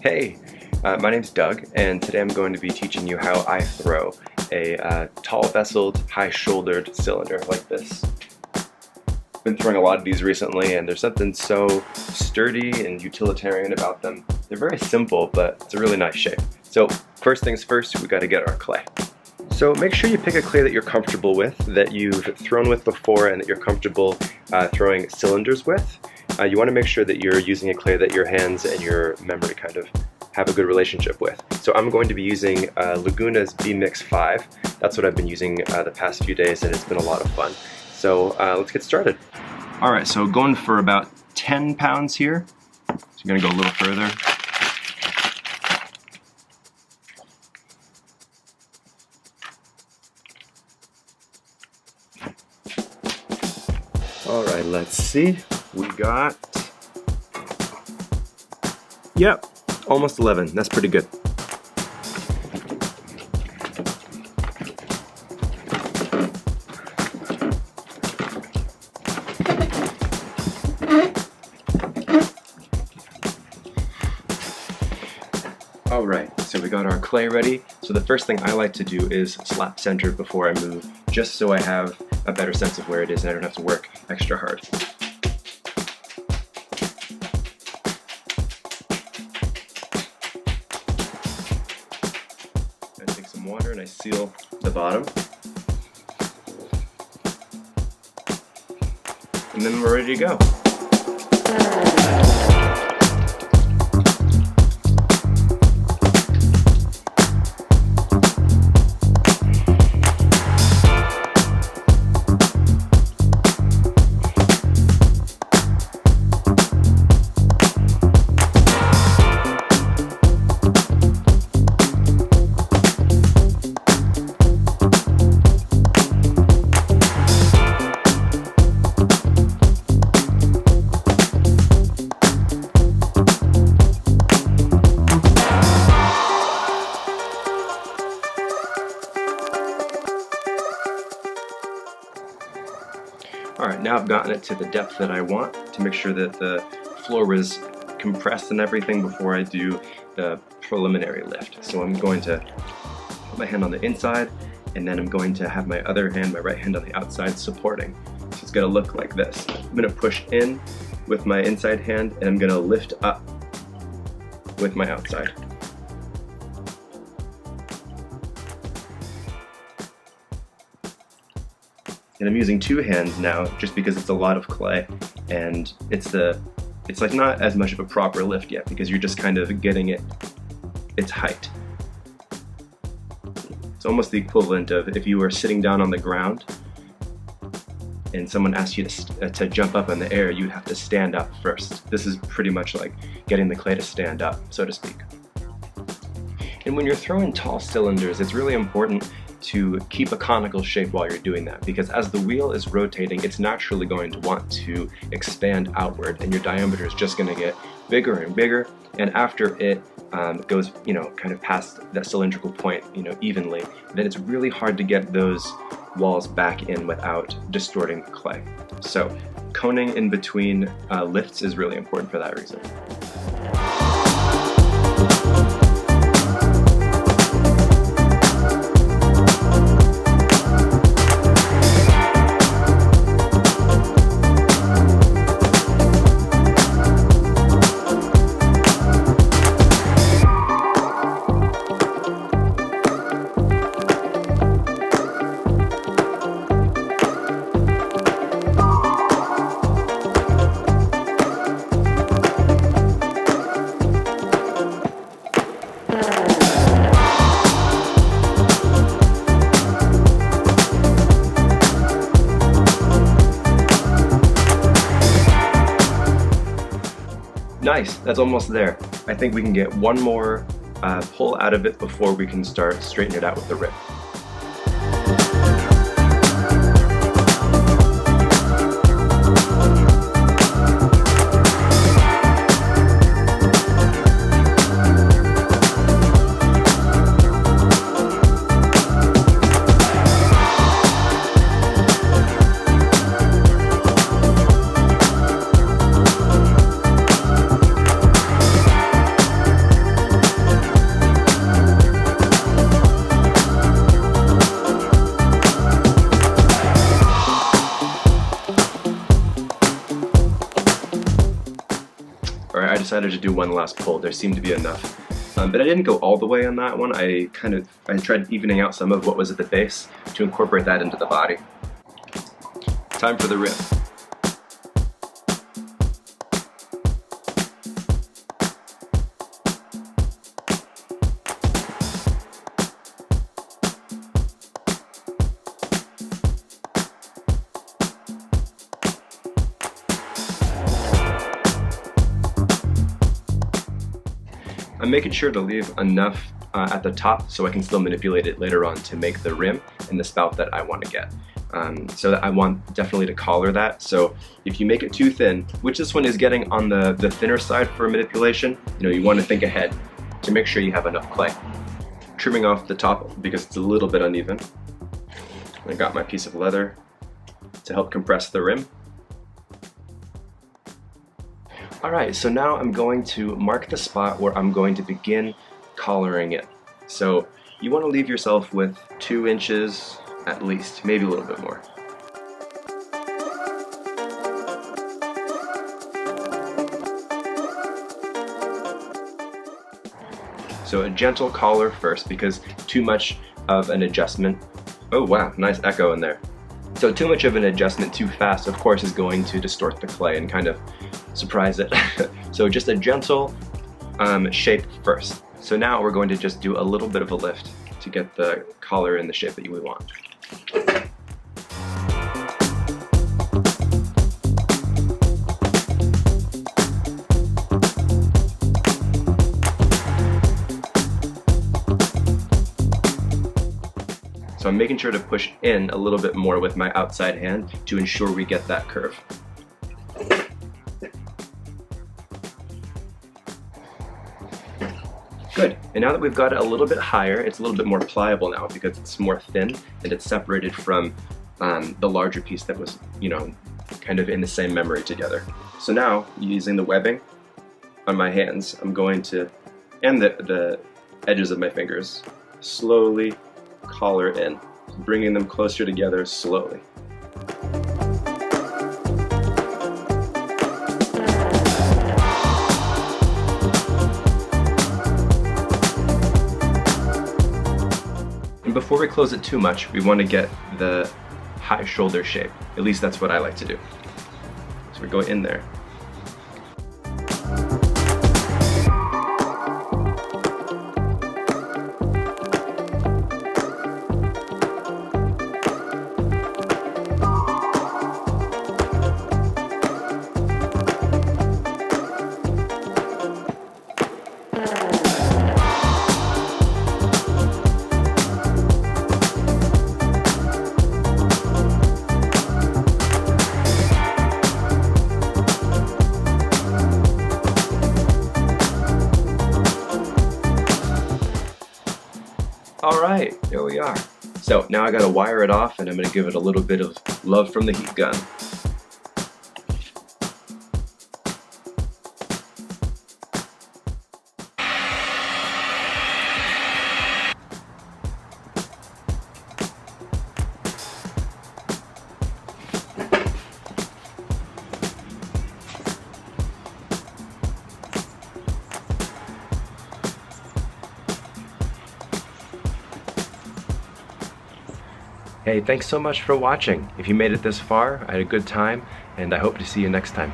Hey, my name's Doug, and today I'm going to be teaching you how I throw a tall-vesseled, high-shouldered cylinder like this. I've been throwing a lot of these recently, and there's something so sturdy and utilitarian about them. They're very simple, but it's a really nice shape. So first things first, we got to get our clay. So make sure you pick a clay that you're comfortable with, that you've thrown with before, and that you're comfortable throwing cylinders with. You want to make sure that you're using a clay that your hands and your memory kind of have a good relationship with. So I'm going to be using Laguna's B-Mix 5. That's what I've been using the past few days, and it's been a lot of fun. So let's get started. Alright, so going for about 10 pounds here. So I'm going to go a little further. Alright, let's see. We got, yep, almost 11. That's pretty good. Alright, so we got our clay ready. So the first thing I like to do is slap center before I move, just so I have a better sense of where it is and I don't have to work extra hard. I take some water and I seal the bottom. And then we're ready to go. Alright, now I've gotten it to the depth that I want to make sure that the floor is compressed and everything before I do the preliminary lift. So I'm going to put my hand on the inside, and then I'm going to have my other hand, my right hand on the outside, supporting. So it's going to look like this. I'm going to push in with my inside hand, and I'm going to lift up with my outside. And I'm using two hands now just because it's a lot of clay, and it's like not as much of a proper lift yet because you're just kind of getting its height. It's almost the equivalent of if you were sitting down on the ground and someone asked you to jump up in the air, you'd have to stand up first. This is pretty much like getting the clay to stand up, so to speak. And when you're throwing tall cylinders, it's really important to keep a conical shape while you're doing that, because as the wheel is rotating, it's naturally going to want to expand outward, and your diameter is just going to get bigger and bigger, and after it goes, kind of past that cylindrical point, evenly, then it's really hard to get those walls back in without distorting the clay. So coning in between lifts is really important for that reason. Nice, that's almost there. I think we can get one more pull out of it before we can start straightening it out with the rip. decided to do one last pull. There seemed to be enough. But I didn't go all the way on that one. I tried evening out some of what was at the base to incorporate that into the body. Time for the rim. I'm making sure to leave enough at the top so I can still manipulate it later on to make the rim and the spout that I want to get. So that I want definitely to collar that. So if you make it too thin, which this one is getting on the thinner side for manipulation, you want to think ahead to make sure you have enough clay. Trimming off the top because it's a little bit uneven. I got my piece of leather to help compress the rim. Alright, so now I'm going to mark the spot where I'm going to begin collaring it. So you want to leave yourself with 2 inches at least, maybe a little bit more. So a gentle collar first, because too much of an adjustment, oh wow, nice echo in there. So too much of an adjustment too fast, of course, is going to distort the clay and kind of surprise it. So just a gentle shape first. So now we're going to just do a little bit of a lift to get the collar in the shape that you would want. So I'm making sure to push in a little bit more with my outside hand to ensure we get that curve. Good, and now that we've got it a little bit higher, it's a little bit more pliable now because it's more thin and it's separated from the larger piece that was, kind of in the same memory together. So now, using the webbing on my hands, I'm going to, and the edges of my fingers, slowly collar in, bringing them closer together slowly. Before we close it too much, we want to get the high shoulder shape. At least that's what I like to do. So we go in there. Alright, here we are. So now I gotta wire it off and I'm gonna give it a little bit of love from the heat gun. Hey, thanks so much for watching. If you made it this far, I had a good time, and I hope to see you next time.